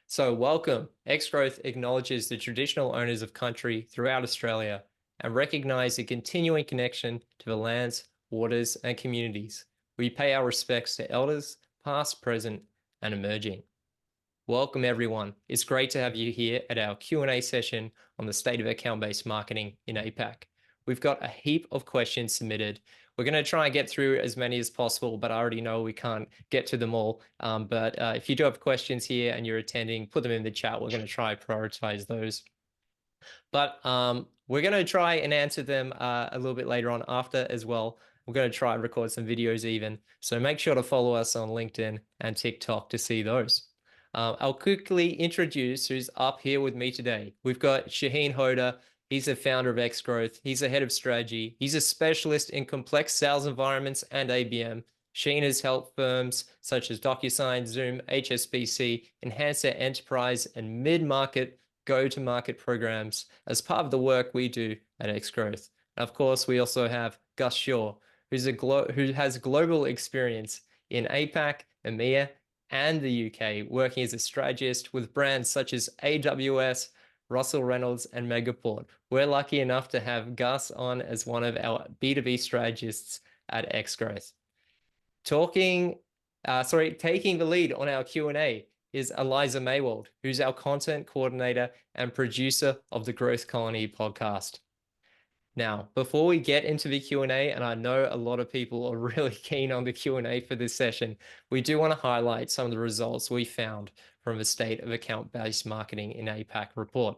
So, welcome. X-Growth acknowledges the traditional owners of country throughout Australia and recognise the continuing connection to the lands, waters, and communities. We pay our respects to elders, past, present, and emerging. Welcome, everyone. It's great to have you here at our Q&A session on the state of account-based marketing in APAC. We've got a heap of questions submitted. We're going to try and get through as many as possible, but I already know we can't get to them all. But if you do have questions here and you're attending, put them in the chat. We're going to try and prioritize those. But we're going to try and answer them a little bit later on after as well. We're going to try and record some videos even. So make sure to follow us on LinkedIn and TikTok to see those. I'll quickly introduce who's up here with me today. We've got Shaheen Hoda. He's the founder of X-Growth. He's the head of strategy. He's a specialist in complex sales environments and ABM. Shaheen has helped firms such as DocuSign, Zoom, HSBC enhance their enterprise and mid-market go-to-market programs as part of the work we do at X-Growth. Of course, we also have Gus Shaw, who has global experience in APAC, EMEA, and the UK, working as a strategist with brands such as AWS, Russell Reynolds, and Megaport. We're lucky enough to have Gus on as one of our B2B strategists at X-Growth. Taking the lead on our Q&A is Eliza Maywald, who's our content coordinator and producer of the Growth Colony podcast. Now, before we get into the Q&A, and I know a lot of people are really keen on the Q&A for this session, we do want to highlight some of the results we found from the State of Account-Based Marketing in APAC report.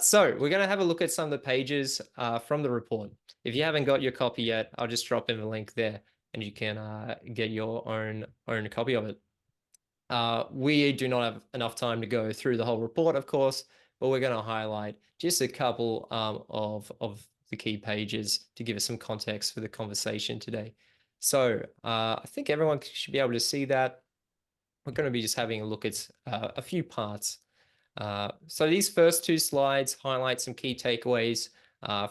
So we're going to have a look at some of the pages from the report. If you haven't got your copy yet, I'll just drop in the link there and you can get your own copy of it. We do not have enough time to go through the whole report, of course, but we're going to highlight just a couple of the key pages to give us some context for the conversation today. So I think everyone should be able to see that. We're going to be just having a look at a few parts. So these first two slides highlight some key takeaways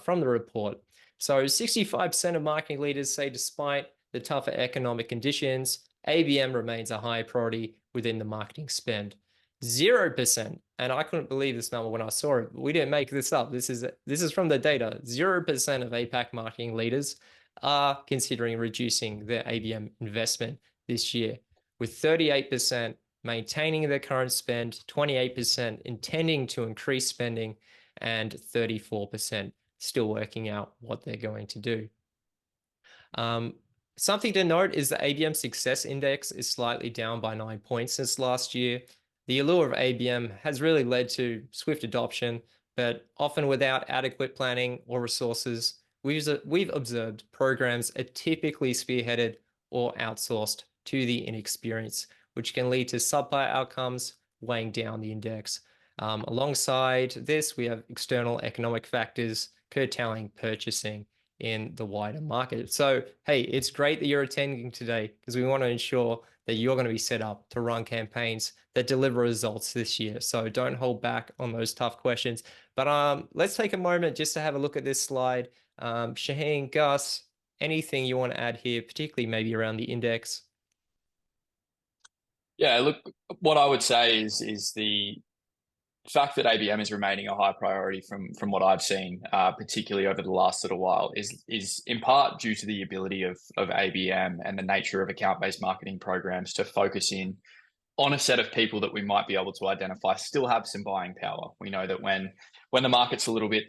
from the report. So 65% of marketing leaders say despite the tougher economic conditions, ABM remains a high priority within the marketing spend. 0%, and I couldn't believe this number when I saw it. We didn't make this up. This is from the data. 0% of APAC marketing leaders are considering reducing their ABM investment this year, with 38% maintaining their current spend, 28% intending to increase spending, and 34% still working out what they're going to do. Something to note is the ABM Success Index is slightly down by 9 points since last year. The allure of ABM has really led to swift adoption, but often without adequate planning or resources. We've observed programs are typically spearheaded or outsourced to the inexperienced, which can lead to subpar outcomes, weighing down the index. Alongside this, we have external economic factors curtailing purchasing in the wider market. So, hey, it's great that you're attending today because we want to ensure that you're going to be set up to run campaigns that deliver results this year. So don't hold back on those tough questions. But let's take a moment just to have a look at this slide. Shaheen, Gus, anything you want to add here, particularly maybe around the index? Yeah, look, what I would say is the fact that ABM is remaining a high priority from what I've seen, particularly over the last little while, is in part due to the ability of ABM and the nature of account-based marketing programs to focus in on a set of people that we might be able to identify still have some buying power. We know that when the market's a little bit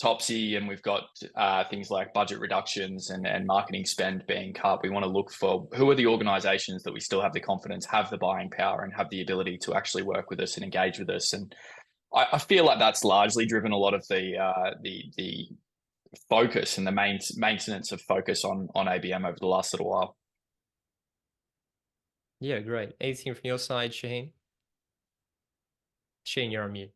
topsy and we've got things like budget reductions and marketing spend being cut, we want to look for who are the organizations that we still have the confidence, have the buying power, and have the ability to actually work with us and engage with us. And I feel like that's largely driven a lot of the focus and the maintenance of focus on ABM over the last little while. Yeah, great. Anything from your side, Shaheen? Shaheen, you're on mute.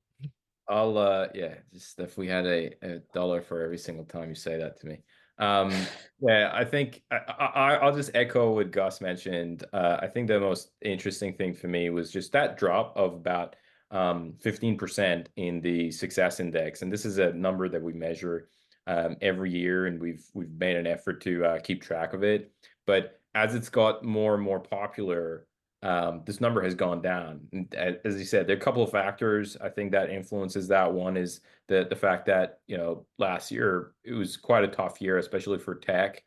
Yeah, just if we had a dollar for every single time you say that to me. Yeah, I think I'll just echo what Gus mentioned. I think the most interesting thing for me was just that drop of about 15% in the success index. And this is a number that we measure every year, and we've made an effort to keep track of it. But as it's got more and more popular, this number has gone down. And as you said, there are a couple of factors I think that influences that. One is the fact that, you know, last year it was quite a tough year, especially for tech,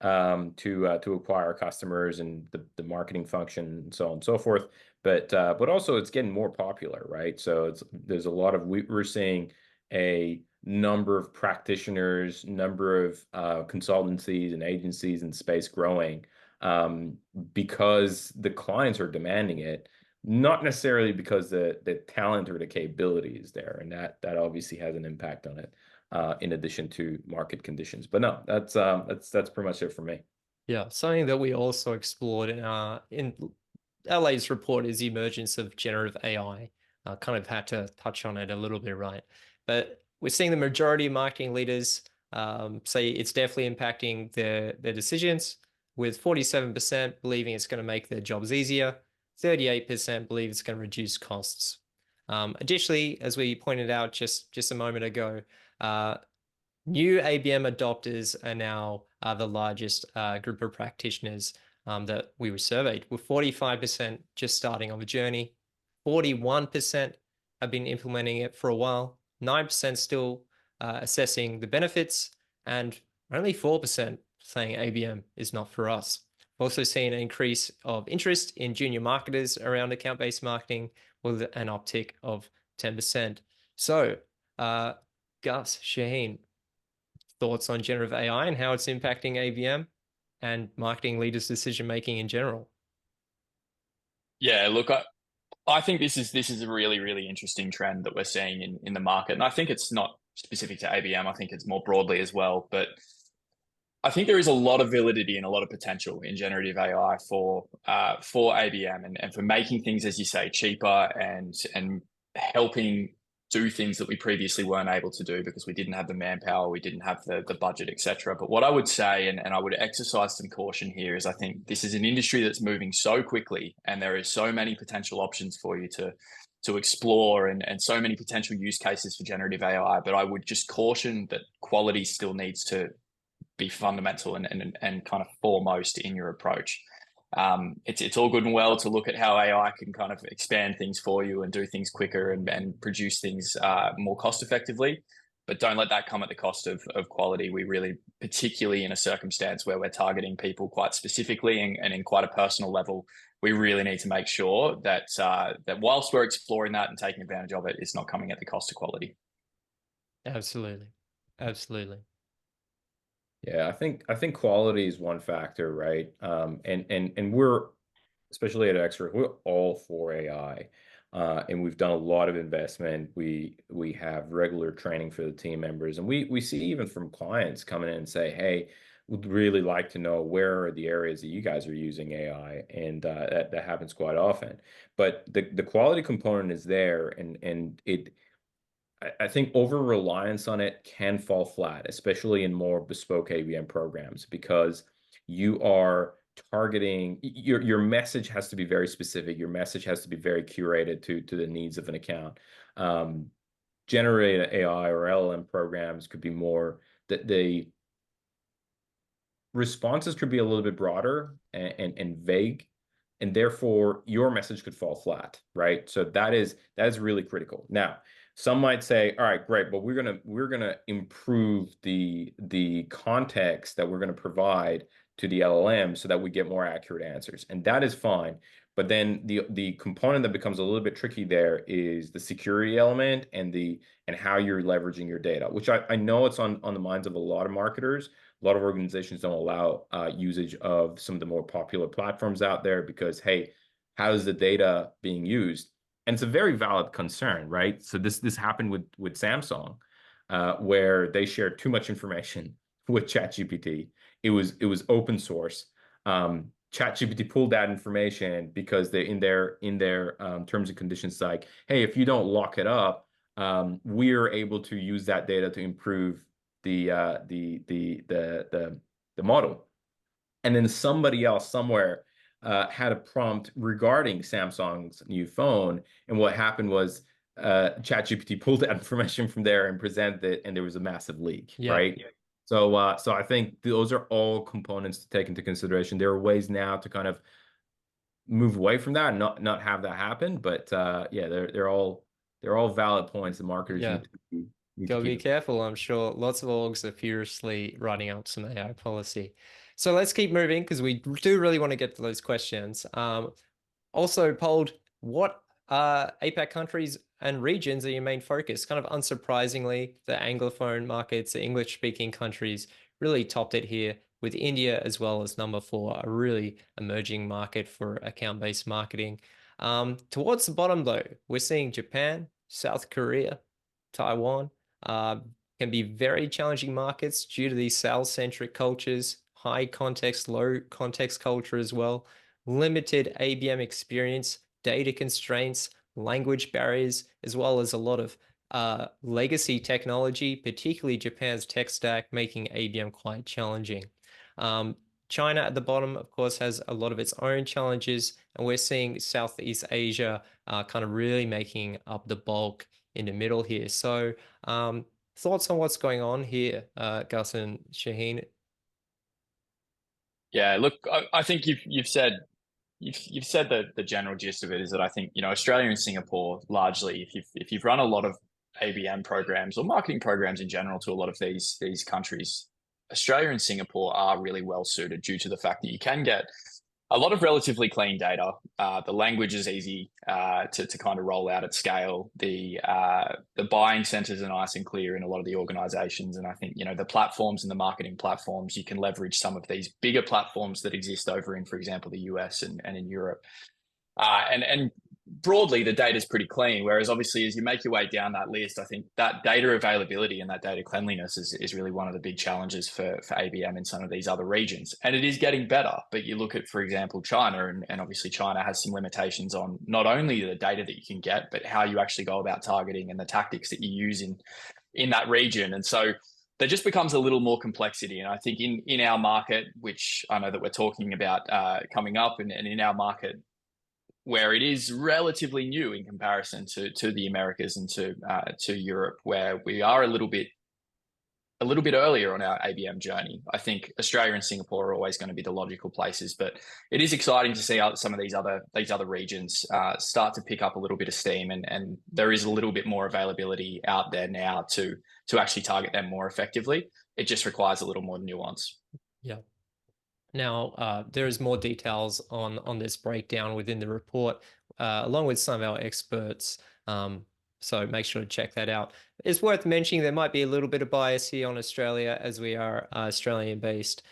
to acquire customers and the marketing function and so on and so forth. But also it's getting more popular, right? So there's a lot of we're seeing a number of practitioners, number of consultancies and agencies in space growing, because the clients are demanding it, not necessarily because the talent or the capability is there, and that obviously has an impact on it, in addition to market conditions. But no, that's pretty much it for me. Yeah, something that we also explored in our latest report is the emergence of generative AI. Kind of had to touch on it a little bit, right? But we're seeing the majority of marketing leaders say it's definitely impacting their decisions, with 47% believing it's going to make their jobs easier, 38% believe it's going to reduce costs. Additionally, as we pointed out just a moment ago, new ABM adopters are now the largest group of practitioners that we were surveyed, with 45% just starting on the journey, 41% have been implementing it for a while, 9% still assessing the benefits, and only 4% saying ABM is not for us. We've also seen an increase of interest in junior marketers around account-based marketing, with an uptick of 10%. So, Gus, Shaheen, thoughts on generative AI and how it's impacting ABM and marketing leaders' decision making in general? Yeah, look, I think this is a really, really interesting trend that we're seeing in the market. And I think it's not specific to ABM. I think it's more broadly as well. But I think there is a lot of validity and a lot of potential in generative AI for ABM and for making things, as you say, cheaper and helping do things that we previously weren't able to do because we didn't have the manpower, we didn't have the budget, etc. But what I would say, and I would exercise some caution here, is I think this is an industry that's moving so quickly, and there is so many potential options for you to explore, and so many potential use cases for generative AI. But I would just caution that quality still needs to be fundamental and kind of foremost in your approach. It's all good and well to look at how AI can kind of expand things for you and do things quicker and produce things more cost effectively, but don't let that come at the cost of quality. We really, particularly in a circumstance where we're targeting people quite specifically and in quite a personal level, we really need to make sure that that whilst we're exploring that and taking advantage of it, it's not coming at the cost of quality. Absolutely. Absolutely. Yeah, I think quality is one factor, right? And we're, especially at Extra, we're all for AI, and we've done a lot of investment. We have regular training for the team members, and we see even from clients coming in and say, "Hey, would really like to know where are the areas that you guys are using AI," and that happens quite often. But the quality component is there, and I think over reliance on it can fall flat, especially in more bespoke ABM programs, because you are targeting your message has to be very specific. Your message has to be very curated to the needs of an account. Generated AI or LLM programs could be more that the responses could be a little bit broader and vague, and therefore your message could fall flat, right? So that is really critical. Now, some might say, all right, great, but we're gonna improve the context that we're gonna provide to the LLM so that we get more accurate answers, and that is fine. But then the component that becomes a little bit tricky there is the security element and how you're leveraging your data, which I know it's on the minds of a lot of marketers. A lot of organizations don't allow usage of some of the more popular platforms out there because, hey, how is the data being used? And it's a very valid concern, right? So this happened with Samsung, where they shared too much information with ChatGPT. It was open source. ChatGPT pulled that information because they in their terms and conditions, like, hey, if you don't lock it up, we're able to use that data to improve the model. And then somebody else somewhere had a prompt regarding Samsung's new phone, and what happened was ChatGPT pulled that information from there and presented it, and there was a massive leak, right? So I think those are all components to take into consideration. There are ways now to kind of move away from that and not have that happen. But yeah, they're all valid points the marketers Yeah. need to Gotta be keep. careful. I'm sure lots of orgs are furiously writing up some AI policy. So let's keep moving because we do really want to get to those questions. Also polled, what APAC countries and regions are your main focus? Kind of unsurprisingly, the Anglophone markets, the English-speaking countries really topped it here, with India as well as number 4, a really emerging market for account-based marketing. Towards the bottom, though, we're seeing Japan, South Korea, Taiwan, uh, can be very challenging markets due to these sales-centric cultures, high context, low context culture as well, limited ABM experience, data constraints, language barriers, as well as a lot of legacy technology, particularly Japan's tech stack, making ABM quite challenging. Um, China at the bottom, of course, has a lot of its own challenges, and we're seeing Southeast Asia kind of really making up the bulk in the middle here. So, thoughts on what's going on here, Gus and Shaheen? Yeah, look, I think you've said the general gist of it is that I think, Australia and Singapore largely, if you've run a lot of ABM programs or marketing programs in general to a lot of these countries, Australia and Singapore are really well suited due to the fact that you can get a lot of relatively clean data. The language is easy to kind of roll out at scale. The buying centers are nice and clear in a lot of the organizations, and I think the platforms and the marketing platforms, you can leverage some of these bigger platforms that exist over in, for example, the US and in Europe. And broadly, the data is pretty clean. Whereas obviously, as you make your way down that list, I think that data availability and that data cleanliness is really one of the big challenges for ABM in some of these other regions. And it is getting better. But you look at, for example, China, and obviously China has some limitations on not only the data that you can get, but how you actually go about targeting and the tactics that you use in that region. And so there just becomes a little more complexity. And I think in our market, which I know that we're talking about coming up, and in our market, where it is relatively new in comparison to the Americas and to Europe, where we are a little bit earlier on our ABM journey. I think Australia and Singapore are always going to be the logical places, but it is exciting to see how some of these other regions start to pick up a little bit of steam, and there is a little bit more availability out there now to actually target them more effectively. It just requires a little more nuance. Yeah. Now, there is more details on this breakdown within the report, along with some of our experts. So make sure to check that out. It's worth mentioning there might be a little bit of bias here on Australia, as we are Australian-based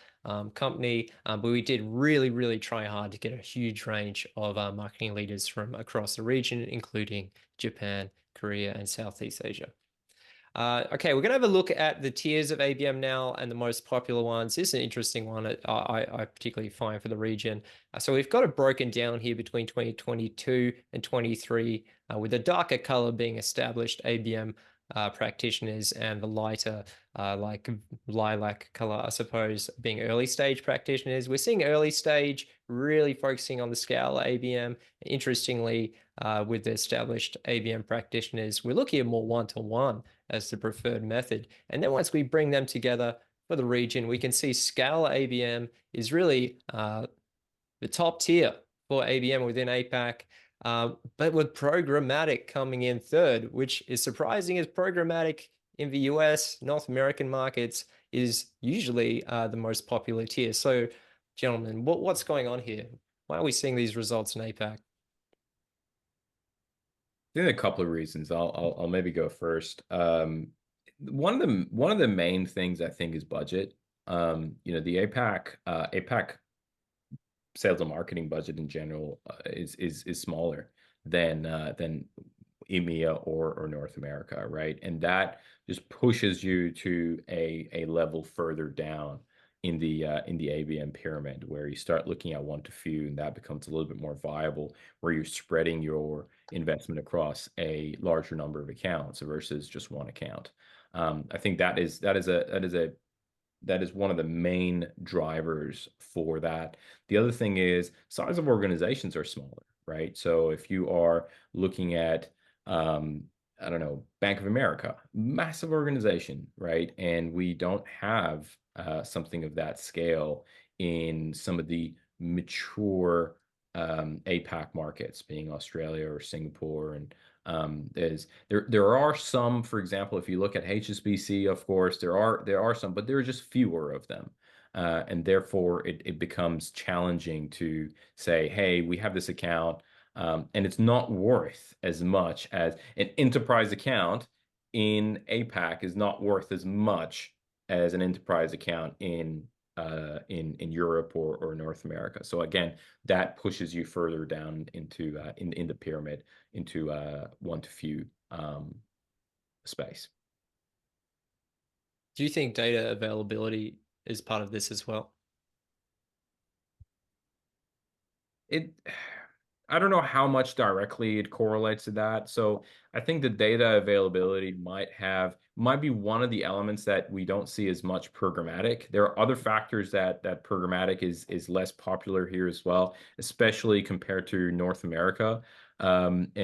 company, but we did really try hard to get a huge range of marketing leaders from across the region, including Japan, Korea, and Southeast Asia. Okay, we're going to have a look at the tiers of ABM now and the most popular ones. This is an interesting one I particularly find for the region. So we've got it broken down here between 2022 and 23, with the darker color being established ABM practitioners, and the lighter, like lilac color, I suppose, being early stage practitioners. We're seeing early stage really focusing on the scale ABM. Interestingly, with the established ABM practitioners, we're looking at more one-to-one as the preferred method. And then once we bring them together for the region, we can see scale ABM is really the top tier for ABM within APAC. But with programmatic coming in third, which is surprising, as programmatic in the US, North American markets is usually the most popular tier. So, gentlemen, what's going on here? Why are we seeing these results in APAC? I think a couple of reasons. I'll maybe go first. One of the main things I think is budget. The APAC sales and marketing budget in general is smaller than EMEA or North America, right? And that just pushes you to a level further down in the ABM pyramid, where you start looking at one to few, and that becomes a little bit more viable, where you're spreading your investment across a larger number of accounts versus just one account. I think that is one of the main drivers for that. The other thing is size of organizations are smaller, right? So if you are looking at, I don't know, Bank of America, massive organization, right? And we don't have something of that scale in some of the mature APAC markets, being Australia or Singapore. And there are some, for example, if you look at HSBC, of course, there are some, but there are just fewer of them. And therefore, it becomes challenging to say, hey, we have this account, and it's not worth as much as an enterprise account in APAC is not worth as much as an enterprise account in Europe or North America. So again, that pushes you further down into in the pyramid into one to few space. Do you think data availability is part of this as well? I don't know how much directly it correlates to that. So I think the data availability might be one of the elements that we don't see as much programmatic. There are other factors that programmatic is less popular here as well, especially compared to North America. But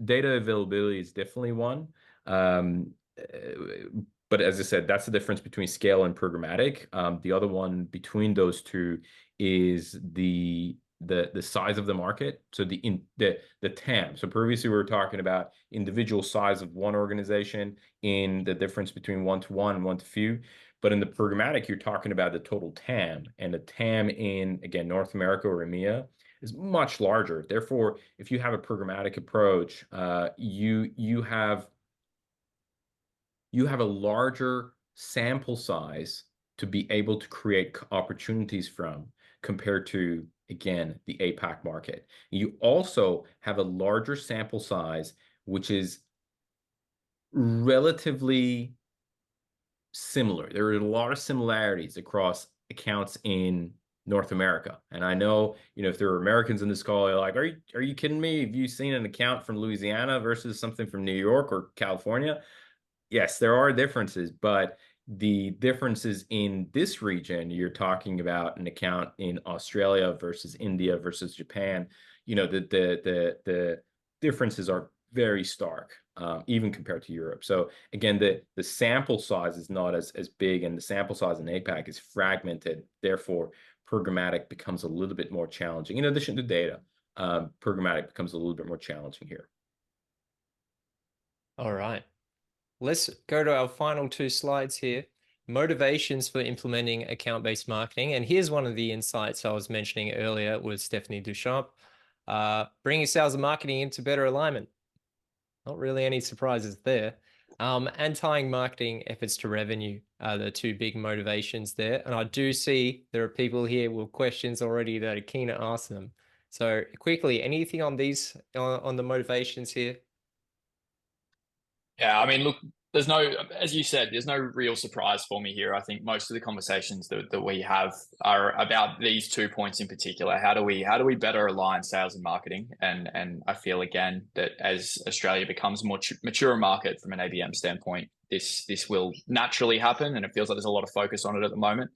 data availability is definitely one. But as I said, that's the difference between scale and programmatic. The other one between those two is the size of the market. So the TAM. So previously we were talking about individual size of one organization in the difference between one to one and one to few. But in the programmatic, you're talking about the total TAM, and the TAM in, again, North America or EMEA is much larger. Therefore, if you have a programmatic approach, you have a larger sample size to be able to create opportunities from compared to, again, the APAC market. You also have a larger sample size, which is relatively similar. There are a lot of similarities across accounts in North America. And I know, if there are Americans in this call, you're like, are you kidding me? Have you seen an account from Louisiana versus something from New York or California? Yes, there are differences, but the differences in this region, you're talking about an account in Australia versus India versus Japan. The differences are very stark, even compared to Europe. So again, the sample size is not as big, and the sample size in APAC is fragmented. Therefore, programmatic becomes a little bit more challenging. In addition to data, programmatic becomes a little bit more challenging here. All right. Let's go to our final two slides here. Motivations for implementing account-based marketing. And here's one of the insights I was mentioning earlier with Stephanie Duchamp. Bringing sales and marketing into better alignment. Not really any surprises there. And tying marketing efforts to revenue are the two big motivations there. And I do see there are people here with questions already that are keen to ask them. So quickly, anything on these, on the motivations here? Yeah, I mean, look, as you said, there's no real surprise for me here. I think most of the conversations that we have are about these 2 points in particular. How do we better align sales and marketing? And I feel again that as Australia becomes a more mature market from an ABM standpoint, this will naturally happen, and it feels like there's a lot of focus on it at the moment.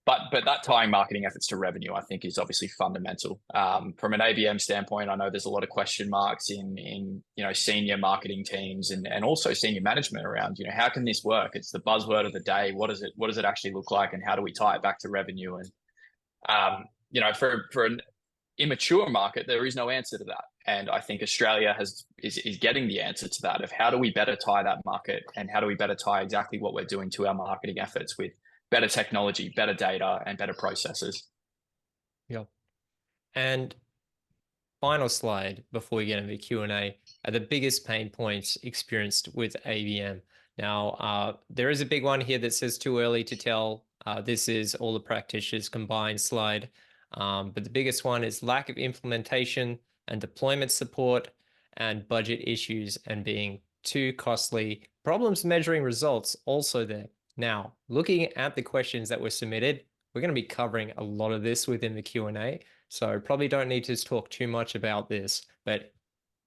But that tying marketing efforts to revenue, I think, is obviously fundamental. From an ABM standpoint, I know there's a lot of question marks in senior marketing teams and also senior management around how can this work? It's the buzzword of the day. What does it actually look like, and how do we tie it back to revenue? And for an immature market, there is no answer to that. And I think Australia is getting the answer to that, of how do we better tie that market, and how do we better tie exactly what we're doing to our marketing efforts with better technology, better data, and better processes. Yeah. And final slide before we get into the Q&A are the biggest pain points experienced with ABM. Now, there is a big one here that says too early to tell. This is all the practitioners combined slide. But the biggest one is lack of implementation and deployment support, and budget issues and being too costly. Problems measuring results also there. Now, looking at the questions that were submitted, we're going to be covering a lot of this within the Q&A, so probably don't need to talk too much about this, but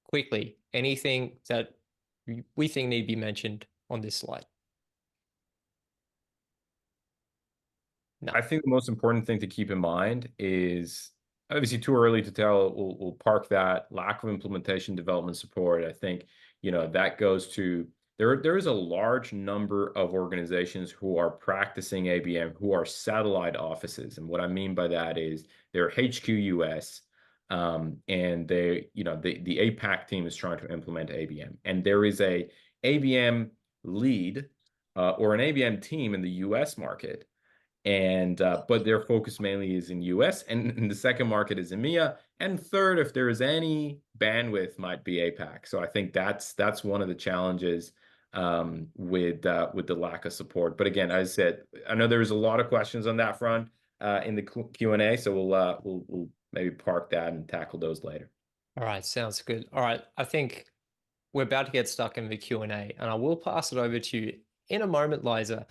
quickly, anything that we think need to be mentioned on this slide? No. I think the most important thing to keep in mind is obviously too early to tell. We'll park that. Lack of implementation, development support. I think that goes to there is a large number of organizations who are practicing ABM who are satellite offices. And what I mean by that is they're HQ US, and the APAC team is trying to implement ABM. And there is a ABM lead or an ABM team in the US market. And but their focus mainly is in US, and the second market is EMEA, and third, if there is any bandwidth, might be APAC. So I think that's one of the challenges with the lack of support. But again, as I said, I know there's a lot of questions on that front in the Q&A, so we'll maybe park that and tackle those later. All right, sounds good. All right, I think we're about to get stuck in the Q&A, and I will pass it over to you in a moment, Liza.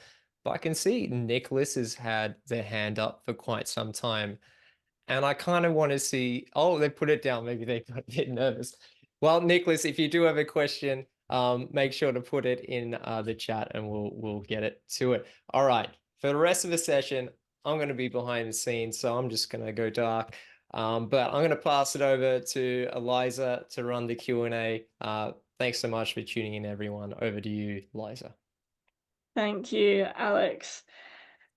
But I can see Nicholas has had their hand up for quite some time. And I kind of want to see, oh, they put it down. Maybe they got a bit nervous. Well, Nicholas, if you do have a question, make sure to put it in the chat and we'll get it to it. All right. For the rest of the session, I'm going to be behind the scenes, so I'm just going to go dark. But I'm going to pass it over to Eliza to run the Q&A. Thanks so much for tuning in, everyone. Over to you, Liza. Thank you, Alex.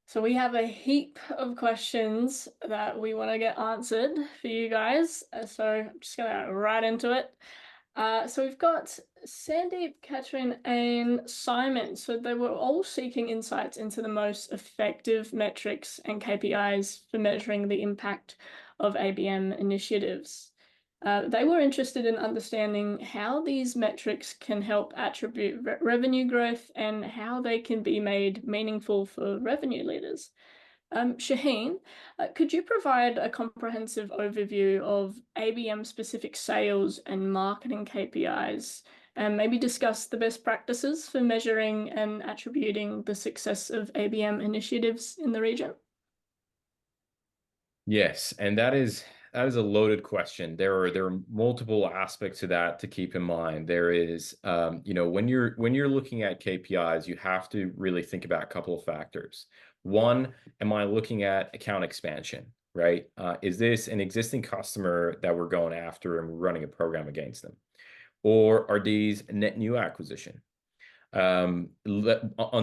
So we have a heap of questions that we want to get answered for you guys. So I'm just going to right into it. So we've got Sandeep, Catherine, and Simon. So they were all seeking insights into the most effective metrics and KPIs for measuring the impact of ABM initiatives. They were interested in understanding how these metrics can help attribute revenue growth and how they can be made meaningful for revenue leaders. Shaheen, could you provide a comprehensive overview of ABM-specific sales and marketing KPIs, and maybe discuss the best practices for measuring and attributing the success of ABM initiatives in the region? Yes, and that is a loaded question. There are multiple aspects to that to keep in mind. There is, when you're looking at KPIs, you have to really think about a couple of factors. One, am I looking at account expansion, right? Is this an existing customer that we're going after and we're running a program against them? Or are these net new acquisition? On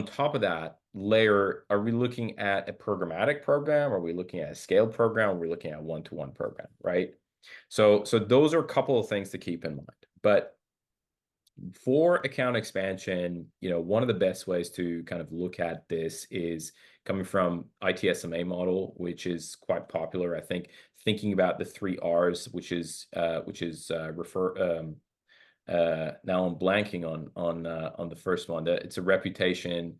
top of that layer, are we looking at a programmatic program? Are we looking at a scaled program? Are we looking at a one-to-one program, right? So those are a couple of things to keep in mind. But for account expansion, one of the best ways to kind of look at this is coming from ITSMA model, which is quite popular. I think thinking about the 3 R's, which is refer. Now I'm blanking on the first one. It's a reputation.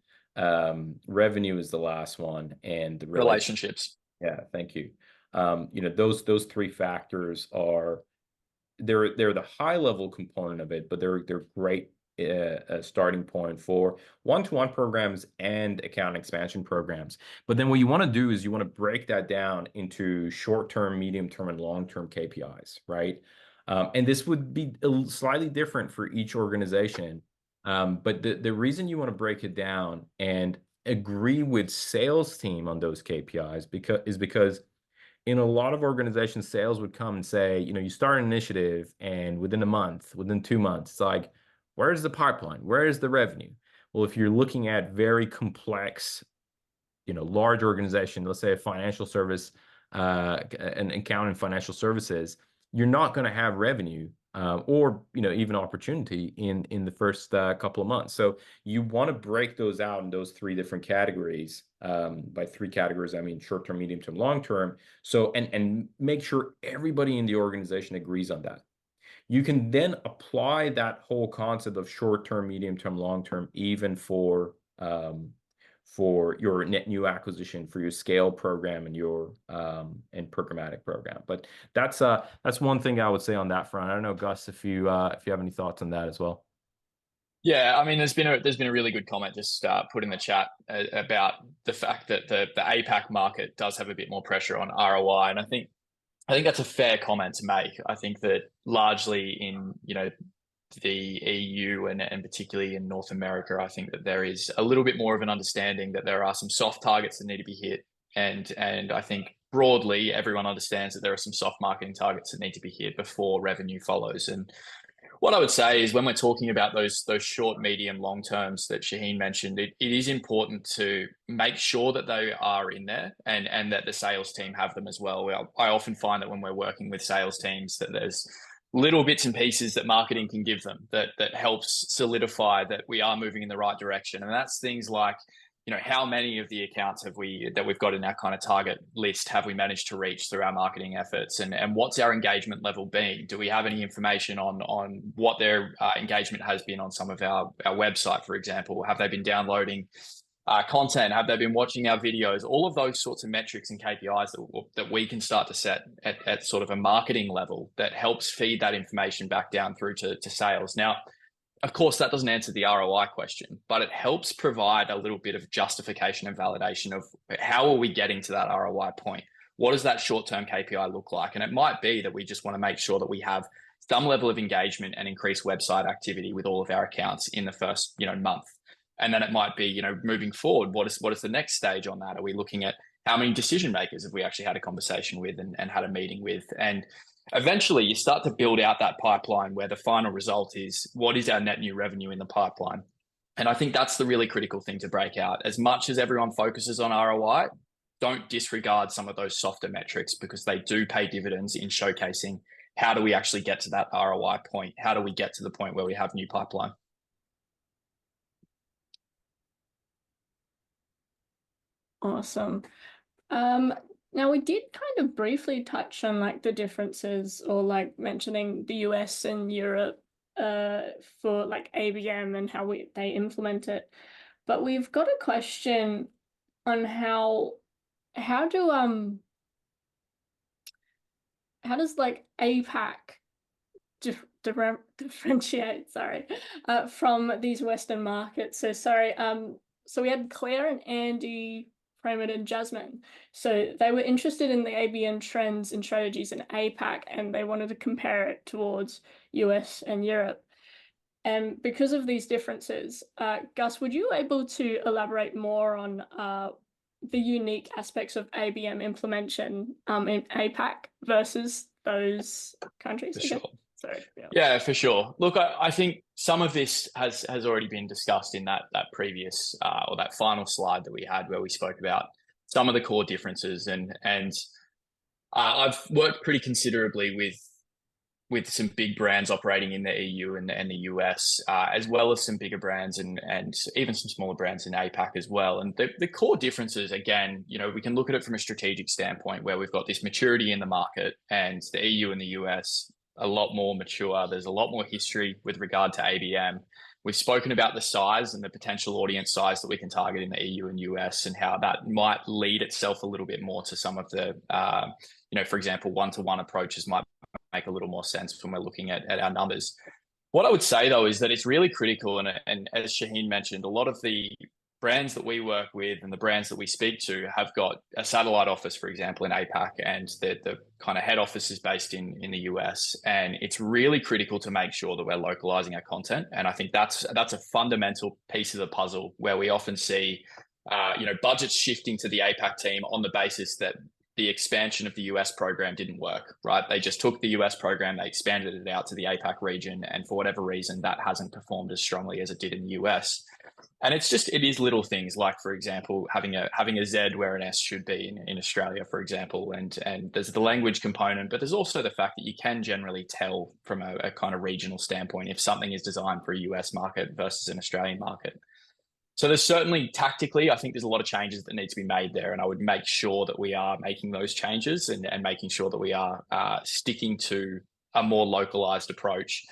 Revenue is the last one, and the relationships. Yeah, thank you. Those 3 factors are they're the high level component of it, but they're great starting point for one-to-one programs and account expansion programs. But then what you want to do is you want to break that down into short-term, medium-term, and long-term KPIs, right? And this would be slightly different for each organization. But the reason you want to break it down and agree with sales team on those KPIs because in a lot of organizations, sales would come and say, you start an initiative and within a month, within 2 months, it's like, where's the pipeline? Where is the revenue? Well, if you're looking at very complex, large organization, let's say a financial service, an account in financial services, you're not going to have revenue or even opportunity in the first couple of months. So you want to break those out in those 3 different categories. By 3 categories, I mean short-term, medium-term, long-term. So and make sure everybody in the organization agrees on that. You can then apply that whole concept of short-term, medium-term, long-term, even for your net new acquisition, for your scale program and your and programmatic program. But that's one thing I would say on that front. I don't know, Gus, if you have any thoughts on that as well. Yeah, I mean, there's been a really good comment just put in the chat about the fact that the APAC market does have a bit more pressure on ROI, and I think that's a fair comment to make. I think that largely in the EU and particularly in North America, I think that there is a little bit more of an understanding that there are some soft targets that need to be hit, and I think broadly everyone understands that there are some soft marketing targets that need to be hit before revenue follows. And What I would say is when we're talking about those short, medium, long terms that Shaheen mentioned, it is important to make sure that they are in there and that the sales team have them as well. I often find that when we're working with sales teams that there's little bits and pieces that marketing can give them that helps solidify that we are moving in the right direction. And that's things like, how many of the accounts that we've got in our kind of target list have we managed to reach through our marketing efforts, and what's our engagement level been? Do we have any information on what their engagement has been on some of our website, for example? Have they been downloading content? Have they been watching our videos? All of those sorts of metrics and KPIs that we can start to set at sort of a marketing level that helps feed that information back down through to sales. Now, of course, that doesn't answer the ROI question, but it helps provide a little bit of justification and validation of how are we getting to that ROI point? What does that short-term KPI look like? And it might be that we just want to make sure that we have some level of engagement and increased website activity with all of our accounts in the first, month. And then it might be, moving forward, what is the next stage on that? Are we looking at how many decision makers have we actually had a conversation with and had a meeting with? And eventually you start to build out that pipeline where the final result is what is our net new revenue in the pipeline. And I think that's the really critical thing to break out. As much as everyone focuses on ROI, don't disregard some of those softer metrics, because they do pay dividends in showcasing how do we actually get to that ROI point? How do we get to the point where we have new pipeline? Awesome. Now we did kind of briefly touch on like the differences, or like mentioning the US and Europe for like ABM and how they implement it. But we've got a question on how does like APAC differentiate, from these Western markets? So we had Claire and Andy, Pramit and Jasmine. So they were interested in the ABM trends and strategies in APAC, and they wanted to compare it towards US and Europe. And because of these differences, Gus, would you able to elaborate more on the unique aspects of ABM implementation in APAC versus those countries? For sure. Sorry. Yeah, for sure. Look, I think some of this has already been discussed in that previous or that final slide that we had, where we spoke about some of the core differences, and I've worked pretty considerably with some big brands operating in the EU and the US, as well as some bigger brands and even some smaller brands in APAC as well. And the core differences, again, we can look at it from a strategic standpoint, where we've got this maturity in the market, and the EU and the US a lot more mature. There's a lot more history with regard to ABM. We've spoken about the size and the potential audience size that we can target in the EU and US, and how that might lead itself a little bit more to some of the, for example, one-to-one approaches might make a little more sense when we're looking at our numbers. What I would say, though, is that it's really critical, and as Shaheen mentioned, a lot of the brands that we work with and the brands that we speak to have got a satellite office, for example, in APAC, and the kind of head office is based in the US. And it's really critical to make sure that we're localizing our content. And I think that's a fundamental piece of the puzzle, where we often see, budgets shifting to the APAC team on the basis that the expansion of the US program didn't work, right? They just took the US program, they expanded it out to the APAC region, and for whatever reason, that hasn't performed as strongly as it did in the US. And it is little things like, for example, having a Z where an S should be in Australia, for example. And there's the language component, but there's also the fact that you can generally tell from a kind of regional standpoint if something is designed for a US market versus an Australian market. So there's certainly tactically, I think there's a lot of changes that need to be made there. And I would make sure that we are making those changes and making sure that we are sticking to a more localized approach.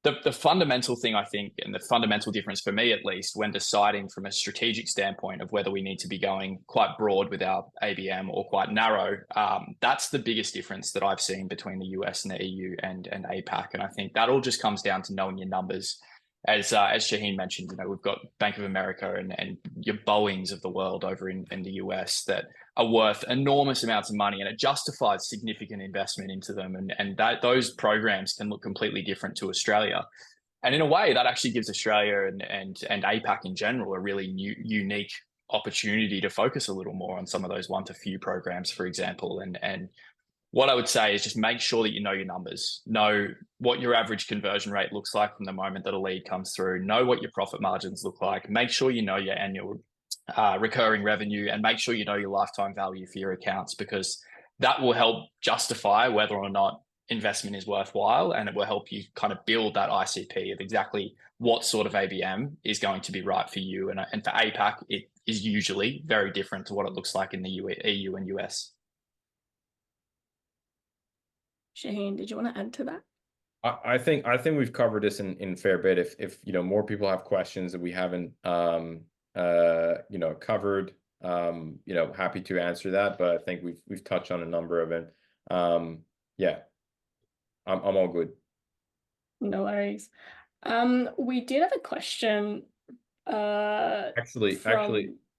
The fundamental thing, I think, and the fundamental difference for me, at least, when deciding from a strategic standpoint of whether we need to be going quite broad with our ABM or quite narrow, that's the biggest difference that I've seen between the US and the EU and APAC. And I think that all just comes down to knowing your numbers. As Shaheen mentioned, we've got Bank of America and your Boeings of the world over in the US that are worth enormous amounts of money, and it justifies significant investment into them. And those programs can look completely different to Australia. And in a way, that actually gives Australia and APAC in general a really unique opportunity to focus a little more on some of those one to few programs, for example, and what I would say is just make sure that you know your numbers, know what your average conversion rate looks like from the moment that a lead comes through, know what your profit margins look like, make sure you know your annual recurring revenue, and make sure you know your lifetime value for your accounts, because that will help justify whether or not investment is worthwhile, and it will help you kind of build that ICP of exactly what sort of ABM is going to be right for you. And for APAC, it is usually very different to what it looks like in the EU and US. Shaheen, did you want to add to that? I think we've covered this in fair bit. If more people have questions that we haven't covered, happy to answer that. But I think we've touched on a number of it. Yeah, I'm all good. No worries. We did have a question. Actually,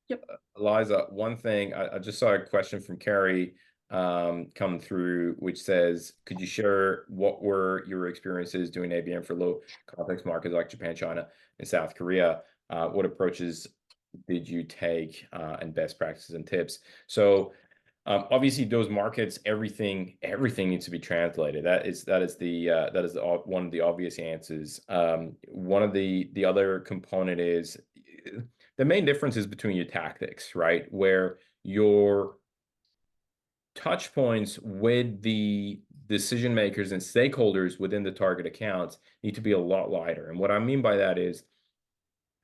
yep. Eliza, one thing I just saw a question from Carrie come through, which says, could you share what were your experiences doing ABM for low context markets like Japan, China, and South Korea? What approaches did you take, and best practices and tips? So obviously those markets, everything needs to be translated. That is one of the obvious answers. One of the other component is the main difference is between your tactics, right? Where your touch points with the decision makers and stakeholders within the target accounts need to be a lot lighter. And what I mean by that is,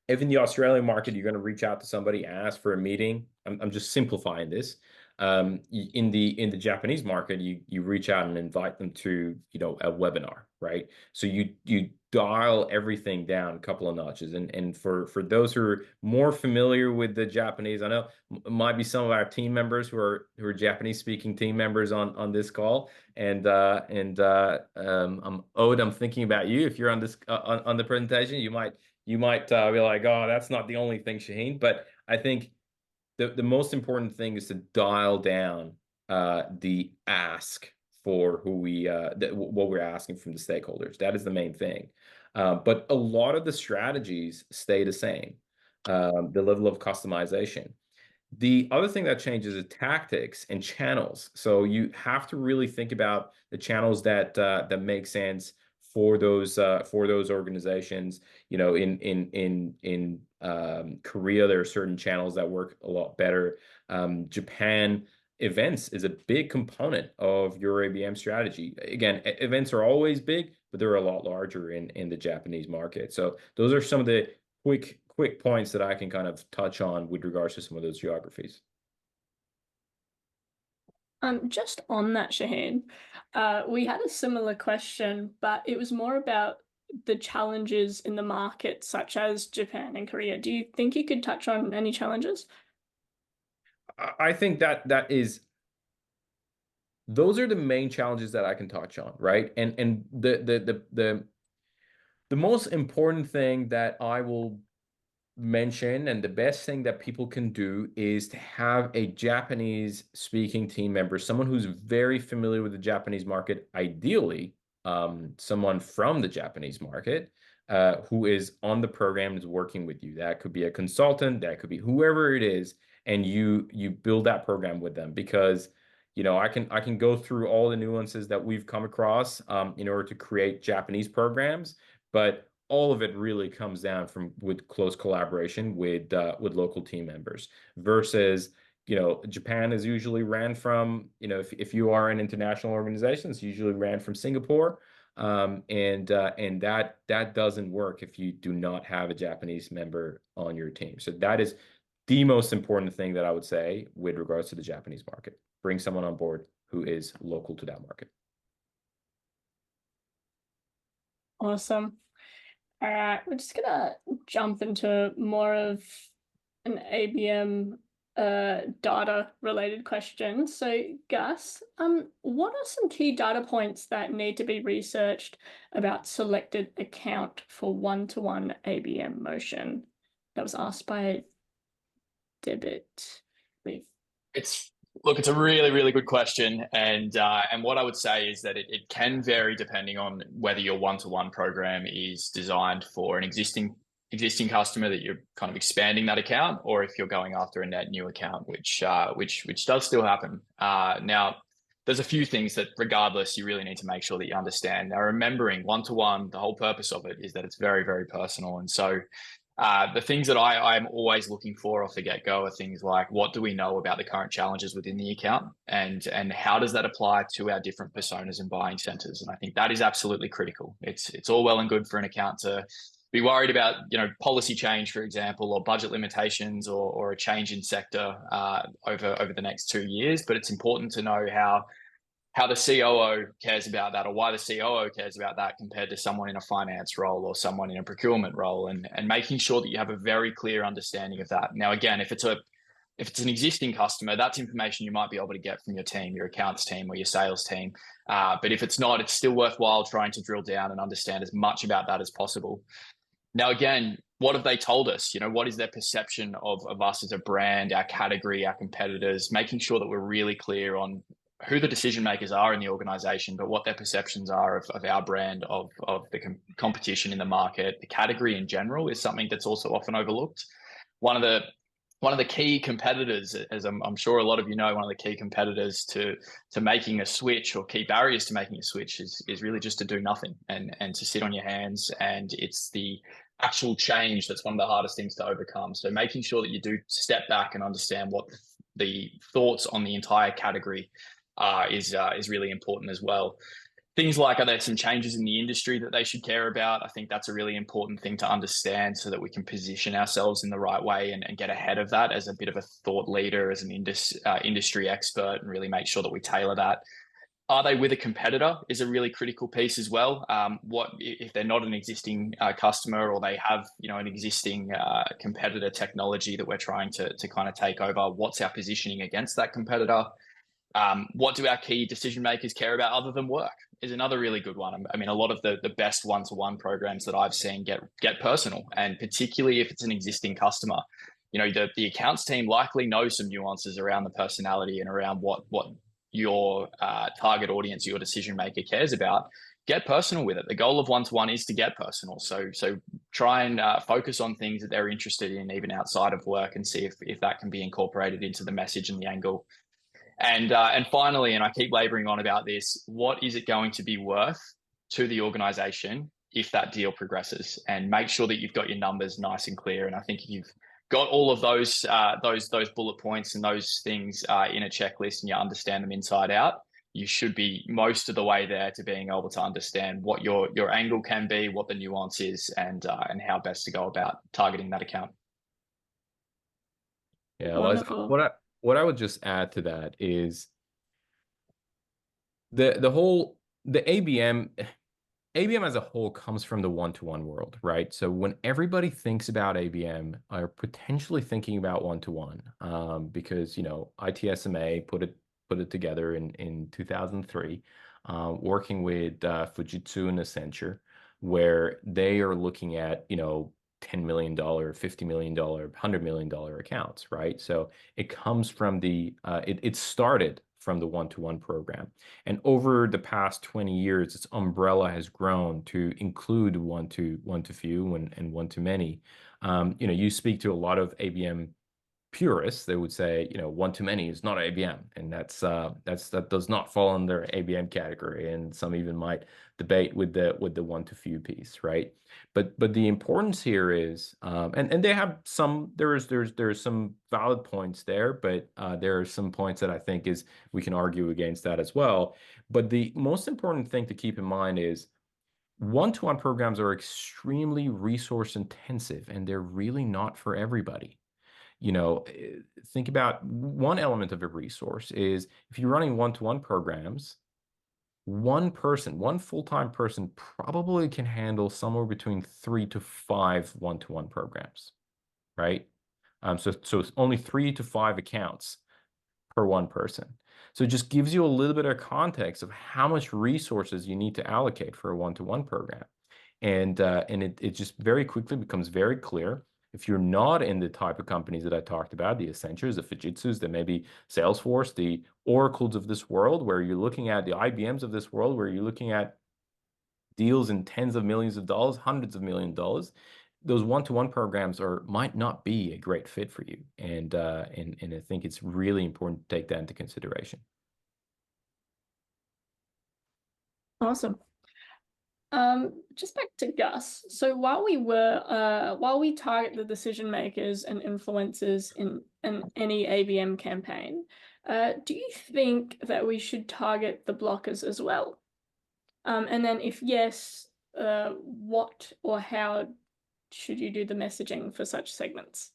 if in the Australian market you're going to reach out to somebody, ask for a meeting, I'm just simplifying this. In the Japanese market, you reach out and invite them to a webinar, right? So you dial everything down a couple of notches. And for those who are more familiar with the Japanese, I know might be some of our team members who are Japanese speaking team members on this call. And Ode, I'm thinking about you. If you're on this on the presentation, you might be like, oh, that's not the only thing, Shaheen. But I think the most important thing is to dial down the ask for what we're asking from the stakeholders. That is the main thing. But a lot of the strategies stay the same. The level of customization. The other thing that changes is tactics and channels. So you have to really think about the channels that make sense for those organizations. In Korea, there are certain channels that work a lot better. Japan, events is a big component of your ABM strategy. Again, events are always big, but they're a lot larger in the Japanese market. So those are some of the quick points that I can kind of touch on with regards to some of those geographies. Just on that, Shaheen, we had a similar question, but it was more about the challenges in the market, such as Japan and Korea. Do you think you could touch on any challenges? I think that is, those are the main challenges that I can touch on, right? And the most important thing that I will mention, and the best thing that people can do, is to have a Japanese speaking team member, someone who's very familiar with the Japanese market, ideally someone from the Japanese market who is on the program, is working with you. That could be a consultant, that could be whoever it is, and you build that program with them. Because I can go through all the nuances that we've come across in order to create Japanese programs, but all of it really comes down with close collaboration with local team members. Versus, Japan is usually ran from, if you are an international organization, it's usually ran from Singapore, and that doesn't work if you do not have a Japanese member on your team. So that is the most important thing that I would say with regards to the Japanese market. Bring someone on board who is local to that market. Awesome. All right, we're just gonna jump into more of an ABM data related question. So Gus, what are some key data points that need to be researched about selected account for one-to-one ABM motion? That was asked by Debit. It's a really, really good question. And what I would say is that it can vary depending on whether your one-to-one program is designed for an existing customer that you're kind of expanding that account, or if you're going after a net new account, which does still happen. Now, there's a few things that regardless, you really need to make sure that you understand. Now, remembering one-to-one, the whole purpose of it is that it's very, very personal. And so the things that I'm always looking for off the get-go are things like, what do we know about the current challenges within the account, and how does that apply to our different personas and buying centers? And I think that is absolutely critical. It's all well and good for an account to be worried about, policy change, for example, or budget limitations, or a change in sector over the next 2 years. But it's important to know how the COO cares about that, or why the COO cares about that compared to someone in a finance role or someone in a procurement role, and making sure that you have a very clear understanding of that. Now, again, if it's an existing customer, that's information you might be able to get from your team, your accounts team or your sales team. But if it's not, it's still worthwhile trying to drill down and understand as much about that as possible. Now, again, what have they told us? What is their perception of us as a brand, our category, our competitors, making sure that we're really clear on who the decision makers are in the organization, but what their perceptions are of our brand, of the competition in the market. The category in general is something that's also often overlooked. One of the key competitors, as I'm sure a lot of you know, one of the key competitors to making a switch, or key barriers to making a switch, is really just to do nothing and to sit on your hands. And it's the actual change that's one of the hardest things to overcome. So making sure that you do step back and understand what the thoughts on the entire category is really important as well. Things like, are there some changes in the industry that they should care about? I think that's a really important thing to understand, so that we can position ourselves in the right way and get ahead of that as a bit of a thought leader, as an industry expert, and really make sure that we tailor that. Are they with a competitor is a really critical piece as well. What if they're not an existing customer, or they have an existing competitor technology that we're trying to kind of take over? What's our positioning against that competitor? What do our key decision makers care about other than work is another really good one. I mean, a lot of the best one-to-one programs that I've seen get personal, and particularly if it's an existing customer. The accounts team likely knows some nuances around the personality and around what your target audience, your decision maker cares about. Get personal with it. The goal of one-to-one is to get personal. So try and focus on things that they're interested in, even outside of work, and see if that can be incorporated into the message and the angle. And finally, and I keep laboring on about this, what is it going to be worth to the organization if that deal progresses? And make sure that you've got your numbers nice and clear. And I think if you've got all of those bullet points and those things in a checklist, and you understand them inside out, you should be most of the way there to being able to understand what your angle can be, what the nuance is, and how best to go about targeting that account. Yeah, Wonderful. what I would just add to that is the ABM as a whole comes from the one-to-one world, right? So when everybody thinks about ABM, are potentially thinking about one-to-one, because ITSMA put it together in 2003, working with Fujitsu and Accenture, where they are looking at $10 million, $50 million, $100 million accounts, right? So it comes from it started from the one-to-one program. And over the past 20 years, its umbrella has grown to include one to few and one to many. You speak to a lot of ABM purists, they would say, one to many is not ABM, and that does not fall under ABM category. And some even might debate with the one to few piece, right? But the importance here is, and they have there's some valid points there, but there are some points that I think we can argue against that as well. But the most important thing to keep in mind is, one-to-one programs are extremely resource intensive, and they're really not for everybody. Think about one element of a resource is, if you're running one-to-one programs, one full-time person probably can handle somewhere between 3 to 5 one-to-one programs, right? So it's only 3 to 5 accounts per one person. So it just gives you a little bit of context of how much resources you need to allocate for a one-to-one program. And it just very quickly becomes very clear. If you're not in the type of companies that I talked about, the Accentures, the Fujitsus, the maybe Salesforce, the Oracles of this world, where you're looking at the IBMs of this world, where you're looking at deals in tens of millions of dollars, hundreds of millions of dollars, those one-to-one programs might not be a great fit for you. And I think it's really important to take that into consideration. Awesome. Just back to Gus. So while we target the decision makers and influencers in any ABM campaign, do you think that we should target the blockers as well? And then if yes, what or how should you do the messaging for such segments?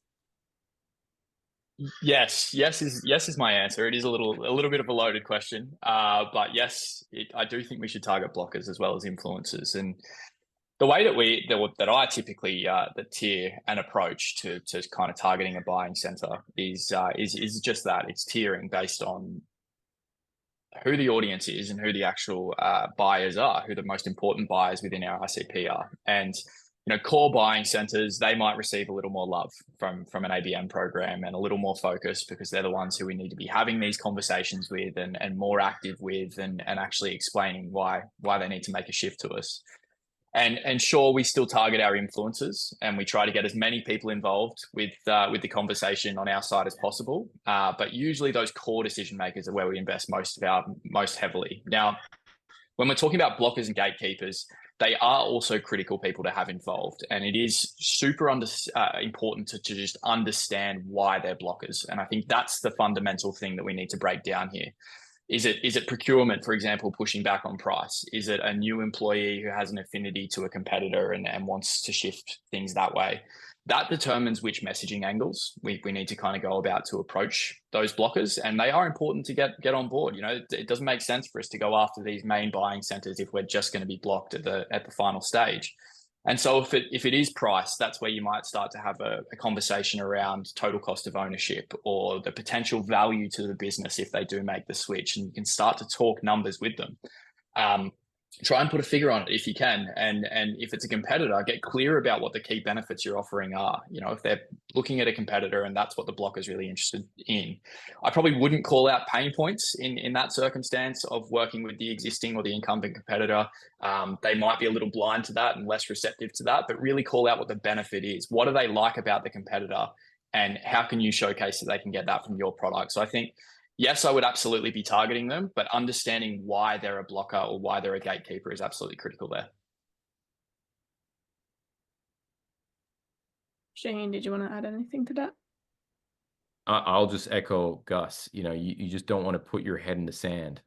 Yes is my answer. It is a little bit of a loaded question, but yes, I do think we should target blockers as well as influencers. And the way that I typically tier an approach to kind of targeting a buying center is just that. It's tiering based on who the audience is and who the actual buyers are, who the most important buyers within our ICP are. And core buying centers, they might receive a little more love from an ABM program and a little more focus because they're the ones who we need to be having these conversations with and more active with and actually explaining why they need to make a shift to us. And sure, we still target our influencers and we try to get as many people involved with the conversation on our side as possible. But usually those core decision makers are where we invest most heavily. Now, when we're talking about blockers and gatekeepers, they are also critical people to have involved. And it is super important to just understand why they're blockers. And I think that's the fundamental thing that we need to break down here. Is it procurement, for example, pushing back on price? Is it a new employee who has an affinity to a competitor and wants to shift things that way? That determines which messaging angles we need to kind of go about to approach those blockers. And they are important to get on board. It doesn't make sense for us to go after these main buying centers if we're just going to be blocked at the final stage. And so if it is price, that's where you might start to have a conversation around total cost of ownership or the potential value to the business if they do make the switch. And you can start to talk numbers with them. Try and put a figure on it if you can. And if it's a competitor, get clear about what the key benefits you're offering are. If they're looking at a competitor and that's what the blocker is really interested in. I probably wouldn't call out pain points in that circumstance of working with the existing or the incumbent competitor. They might be a little blind to that and less receptive to that, but really call out what the benefit is. What do they like about the competitor? And how can you showcase that they can get that from your product? So I think, yes, I would absolutely be targeting them, but understanding why they're a blocker or why they're a gatekeeper is absolutely critical there. Shaheen, did you want to add anything to that? I'll just echo Gus. You just don't want to put your head in the sand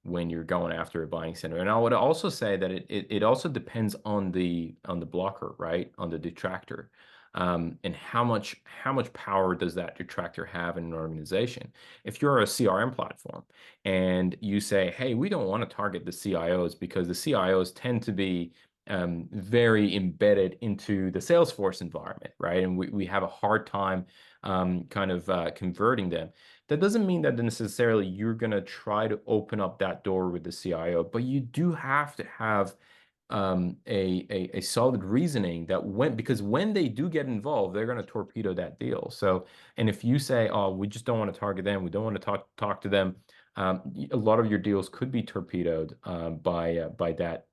when you're going after a buying center. And I would also say that it also depends on the blocker, right? On the detractor. And how much power does that detractor have in an organization? If you're a CRM platform and you say, hey, we don't want to target the CIOs because the CIOs tend to be very embedded into the Salesforce environment, right? And we have a hard time converting them. That doesn't mean that necessarily you're going to try to open up that door with the CIO, but you do have to have a solid reasoning that because when they do get involved, they're going to torpedo that deal. So, and if you say, oh, we just don't want to target them, we don't want to talk to them, a lot of your deals could be torpedoed by that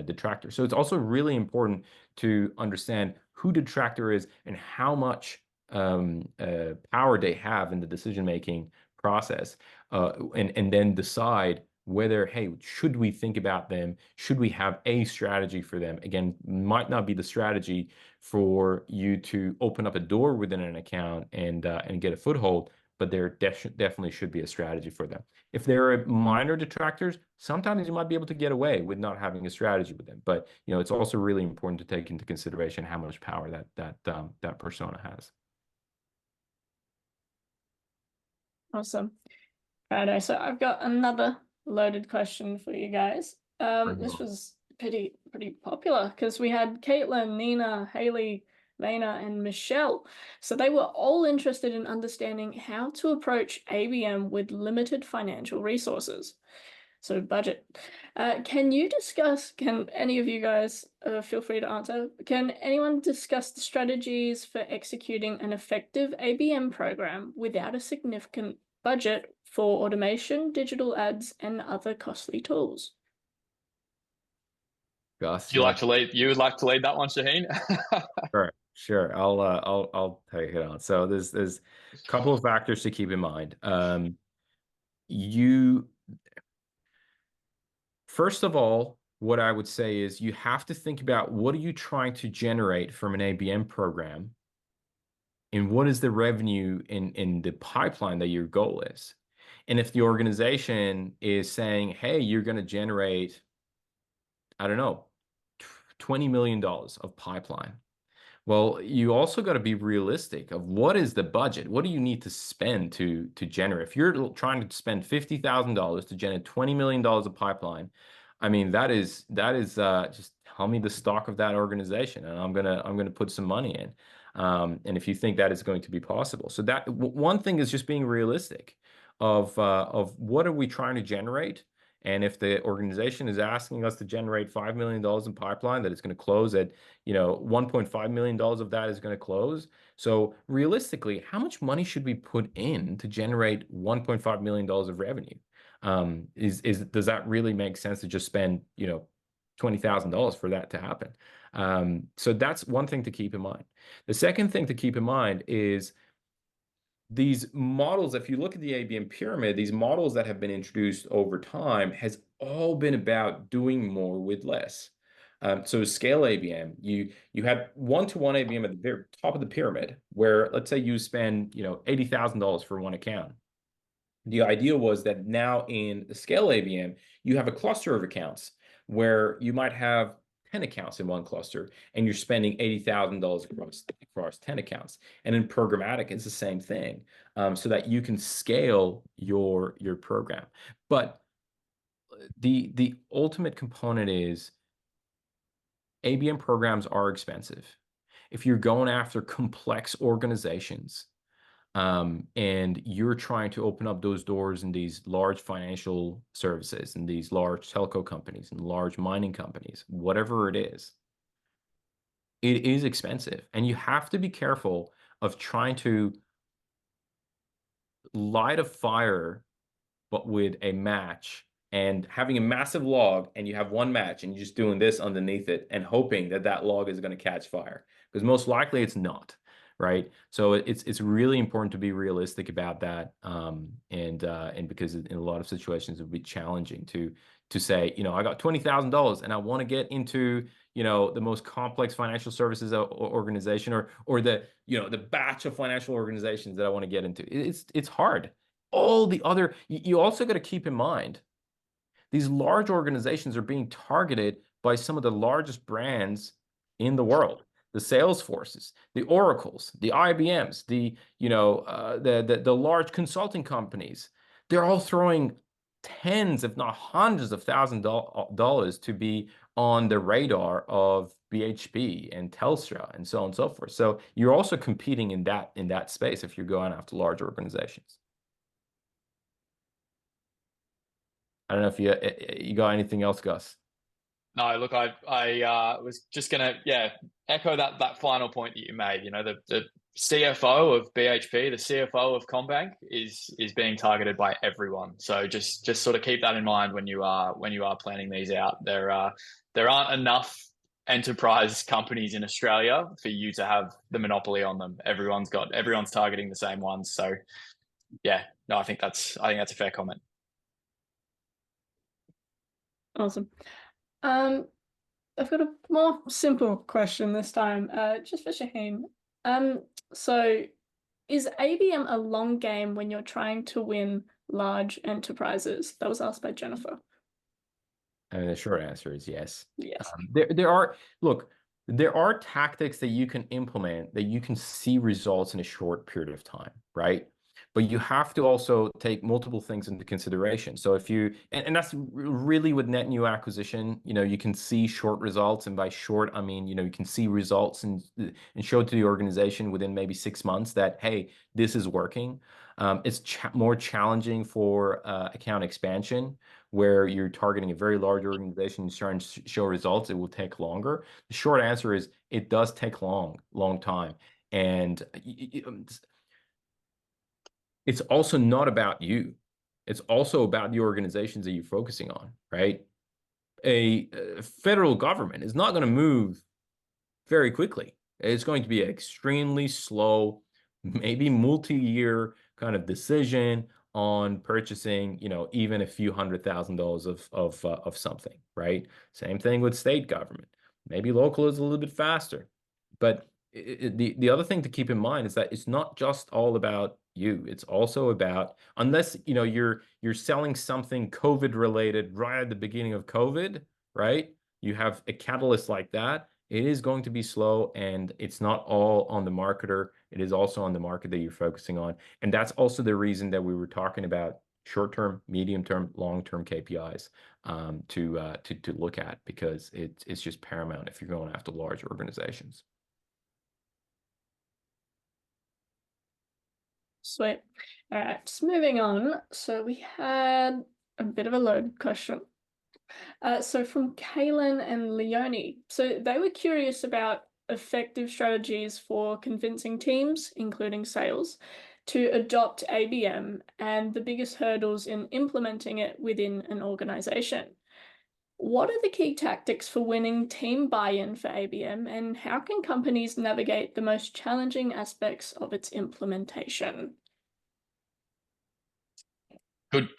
detractor. So it's also really important to understand who detractor is and how much power they have in the decision-making process, and then decide whether, hey, should we think about them? Should we have a strategy for them? Again, might not be the strategy for you to open up a door within an account and get a foothold, but there definitely should be a strategy for them. If they're minor detractors, sometimes you might be able to get away with not having a strategy with them. But it's also really important to take into consideration how much power that persona has. Awesome. Righto, so I've got another loaded question for you guys. This was pretty popular because we had Caitlin, Nina, Haley, Lena, and Michelle. So they were all interested in understanding how to approach ABM with limited financial resources. So budget. Can any of you guys, feel free to answer, can anyone discuss the strategies for executing an effective ABM program without a significant budget for automation, digital ads, and other costly tools? Gus, You would like to lead that one, Shaheen? Sure. I'll take it on. So there's a couple of factors to keep in mind. First of all, what I would say is you have to think about what are you trying to generate from an ABM program, and what is the revenue in the pipeline that your goal is. And if the organization is saying, hey, you're going to generate, I don't know, $20 million of pipeline. Well, you also got to be realistic of what is the budget? What do you need to spend to generate? If you're trying to spend $50,000 to generate $20 million of pipeline, I mean, that is just tell me the stock of that organization, and I'm gonna put some money in. And if you think that is going to be possible, so that one thing is just being realistic of what are we trying to generate. And if the organization is asking us to generate $5 million in pipeline, that it's going to close at, $1.5 million of that is going to close. So realistically, how much money should we put in to generate $1.5 million of revenue? Does that really make sense to just spend, $20,000 for that to happen? So that's one thing to keep in mind. The second thing to keep in mind is these models, if you look at the ABM pyramid, these models that have been introduced over time has all been about doing more with less. So scale ABM, you had one-to-one ABM at the very top of the pyramid, where let's say you spend $80,000 for one account. The idea was that now in the scale ABM, you have a cluster of accounts where you might have 10 accounts in one cluster, and you're spending $80,000 across 10 accounts. And in programmatic, it's the same thing, so that you can scale your program. But the ultimate component is ABM programs are expensive. If you're going after complex organizations, and you're trying to open up those doors in these large financial services and these large telco companies and large mining companies, whatever it is expensive. And you have to be careful of trying to light a fire, but with a match, and having a massive log, and you have one match and you're just doing this underneath it and hoping that that log is going to catch fire, because most likely it's not. Right. So it's really important to be realistic about that. And because in a lot of situations it would be challenging to say, I got $20,000 and I want to get into, the most complex financial services organization, or the batch of financial organizations that I want to get into. It's hard. All the other, you also got to keep in mind, these large organizations are being targeted by some of the largest brands in the world. The Salesforces, the Oracles, the IBMs, the large consulting companies. They're all throwing tens, if not hundreds of thousands of dollars to be on the radar of BHP and Telstra and so on and so forth. So you're also competing in that space if you're going after large organizations. I don't know if you got anything else, Gus. No, look, I was just gonna echo that final point that you made. The CFO of BHP, the CFO of Combank is being targeted by everyone. So just sort of keep that in mind when you are planning these out. There aren't enough enterprise companies in Australia for you to have the monopoly on them. Everyone's targeting the same ones. So yeah, no, I think that's a fair comment. Awesome. I've got a more simple question this time, just for Shaheen. So is ABM a long game when you're trying to win large enterprises? That was asked by Jennifer. And the short answer is yes. Yes. There are tactics that you can implement that you can see results in a short period of time, right? But you have to also take multiple things into consideration. So if you, and that's really with net new acquisition, you can see short results. And by short, I mean, you can see results and show to the organization within maybe 6 months that, hey, this is working. It's more challenging for account expansion, where you're targeting a very large organization and trying to show results. It will take longer. The short answer is it does take long time. And it's also not about you. It's also about the organizations that you're focusing on, right? A federal government is not going to move very quickly. It's going to be an extremely slow, maybe multi-year kind of decision on purchasing, even a few $100,000 of something, right? Same thing with state government. Maybe local is a little bit faster, but the other thing to keep in mind is that it's not just all about you. It's also about, unless you're selling something COVID related right at the beginning of COVID, right? You have a catalyst like that. It is going to be slow, and it's not all on the marketer. It is also on the market that you're focusing on. And that's also the reason that we were talking about short-term, medium-term, long-term KPIs to look at, because it's just paramount if you're going after large organizations. Sweet. All right, just moving on. So we had a bit of a loaded question. So from Kaylin and Leonie. So they were curious about effective strategies for convincing teams, including sales, to adopt ABM and the biggest hurdles in implementing it within an organization. What are the key tactics for winning team buy-in for ABM, and how can companies navigate the most challenging aspects of its implementation?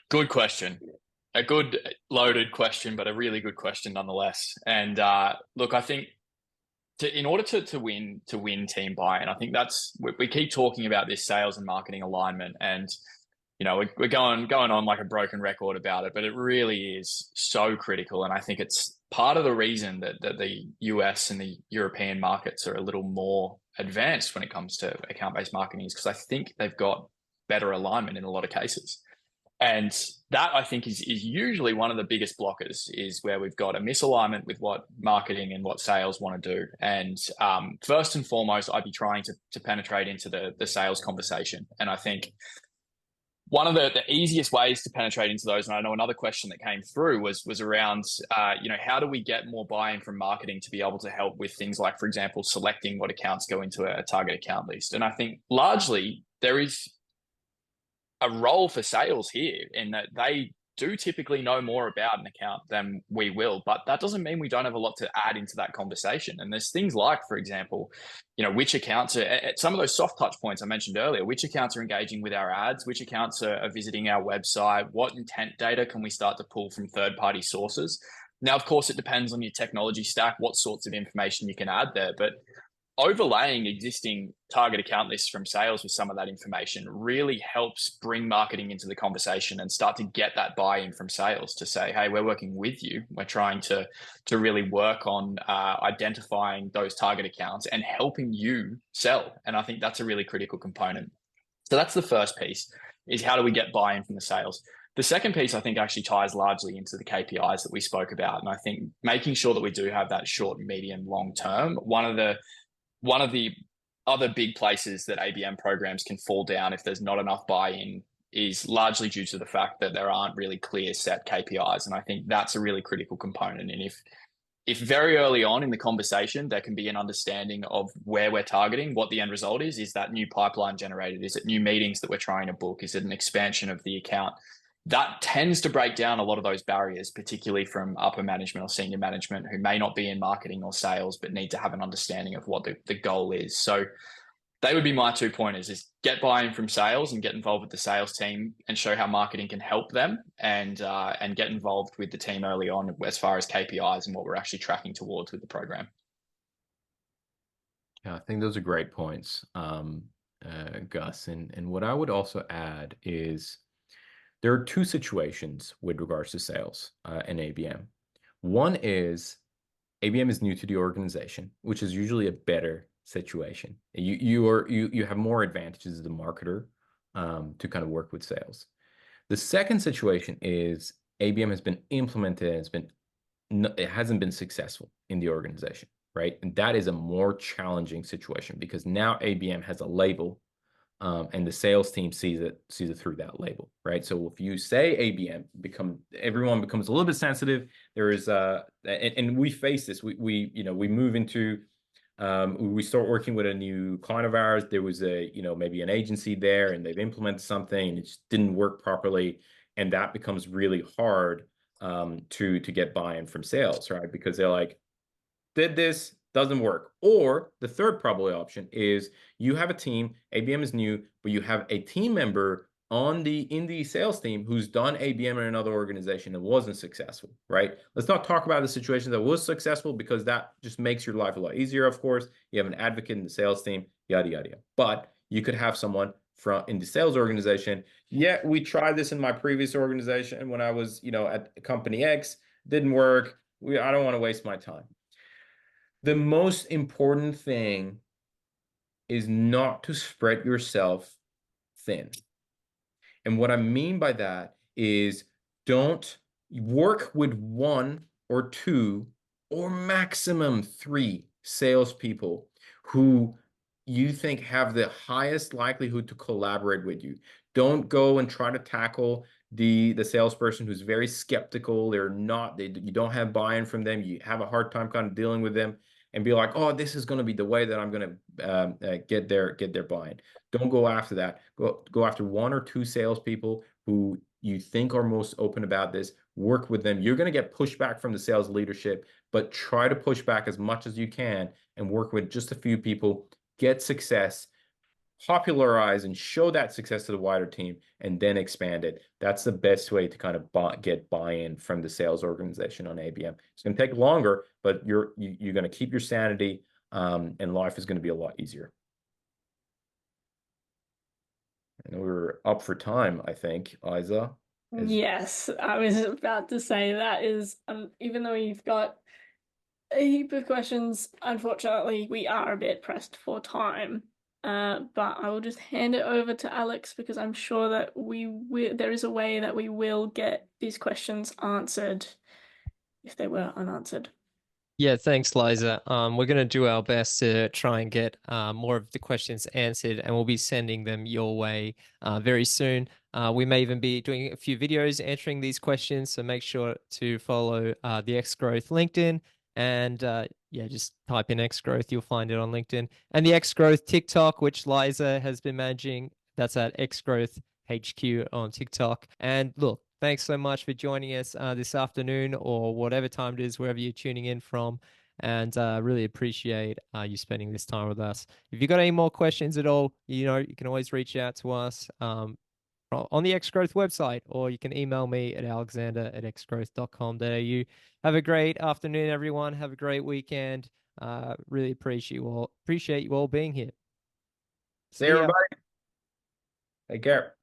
Good question. A good loaded question, but a really good question nonetheless. And look, I think in order to win team buy-in, I think we keep talking about this sales and marketing alignment, and we're going on like a broken record about it, but it really is so critical. And I think it's part of the reason that the US and the European markets are a little more advanced when it comes to account-based marketing, is because I think they've got better alignment in a lot of cases. And that, I think, is usually one of the biggest blockers, is where we've got a misalignment with what marketing and what sales want to do. And first and foremost, I'd be trying to penetrate into the sales conversation. And I think one of the easiest ways to penetrate into those, and I know another question that came through was around, how do we get more buy-in from marketing to be able to help with things like, for example, selecting what accounts go into a target account list. And I think largely there is a role for sales here, in that they do typically know more about an account than we will, but that doesn't mean we don't have a lot to add into that conversation. And there's things like, for example, which accounts are at some of those soft touch points I mentioned earlier, which accounts are engaging with our ads, which accounts are visiting our website, what intent data can we start to pull from third-party sources. Now, of course, it depends on your technology stack, what sorts of information you can add there, but overlaying existing target account lists from sales with some of that information really helps bring marketing into the conversation and start to get that buy-in from sales to say, hey, we're working with you. We're trying to really work on identifying those target accounts and helping you sell. And I think that's a really critical component. So that's the first piece, is how do we get buy-in from the sales? The second piece, I think, actually ties largely into the KPIs that we spoke about. And I think making sure that we do have that short, medium, long term. One of the other big places that ABM programs can fall down if there's not enough buy-in is largely due to the fact that there aren't really clear set KPIs. And I think that's a really critical component. And if very early on in the conversation, there can be an understanding of where we're targeting, what the end result is that new pipeline generated? Is it new meetings that we're trying to book? Is it an expansion of the account? That tends to break down a lot of those barriers, particularly from upper management or senior management who may not be in marketing or sales, but need to have an understanding of what the goal is. So they would be my 2 pointers, is get buy-in from sales and get involved with the sales team and show how marketing can help them, and get involved with the team early on as far as KPIs and what we're actually tracking towards with the program. Yeah, I think those are great points, Gus. And what I would also add is, there are two situations with regards to sales and ABM. One is ABM is new to the organization, which is usually a better situation. You have more advantages as the marketer to kind of work with sales. The second situation is ABM has been implemented and it hasn't been successful in the organization, right? And that is a more challenging situation, because now ABM has a label. And the sales team sees it through that label, right? So if you say ABM, everyone becomes a little bit sensitive. There is and we face this. We move into we start working with a new client of ours. There was maybe an agency there, and they've implemented something and it just didn't work properly, and that becomes really hard to get buy-in from sales, right? Because they're like, did this, doesn't work. Or the third probably option is you have a team, ABM is new, but you have a team member in the sales team who's done ABM in another organization and wasn't successful, right? Let's not talk about the situation that was successful, because that just makes your life a lot easier. Of course, you have an advocate in the sales team, yada, yada, yada. But you could have someone from in the sales organization. Yeah, we tried this in my previous organization when I was, at company X, didn't work. I don't want to waste my time. The most important thing is not to spread yourself thin. And what I mean by that is, don't work with 1 or 2 or maximum 3 salespeople who you think have the highest likelihood to collaborate with you. Don't go and try to tackle the salesperson who's very skeptical. You don't have buy-in from them. You have a hard time kind of dealing with them, and be like, oh, this is going to be the way that I'm going to get their buy-in. Don't go after that. Go after 1 or 2 salespeople who you think are most open about this. Work with them. You're going to get pushback from the sales leadership, but try to push back as much as you can and work with just a few people. Get success, popularize and show that success to the wider team, and then expand it. That's the best way to kind of get buy-in from the sales organization on ABM. It's going to take longer, but you're going to keep your sanity, and life is going to be a lot easier. And we're up for time, I think, Isa. Yes, I was about to say that is, even though you've got a heap of questions, unfortunately, we are a bit pressed for time. But I will just hand it over to Alex, because I'm sure that there is a way that we will get these questions answered if they were unanswered. Yeah, thanks, Liza. We're going to do our best to try and get more of the questions answered, and we'll be sending them your way very soon. We may even be doing a few videos answering these questions, so make sure to follow the X Growth LinkedIn, and yeah, just type in X Growth, you'll find it on LinkedIn, and the X Growth TikTok, which Liza has been managing. That's at X Growth HQ on TikTok. And look, thanks so much for joining us this afternoon, or whatever time it is, wherever you're tuning in from. And really appreciate you spending this time with us. If you've got any more questions at all, you can always reach out to us on the X Growth website, or you can email me at alexander@xgrowth.com.au. Have a great afternoon, everyone. Have a great weekend. Really appreciate you all being here. See you, everybody. Take care.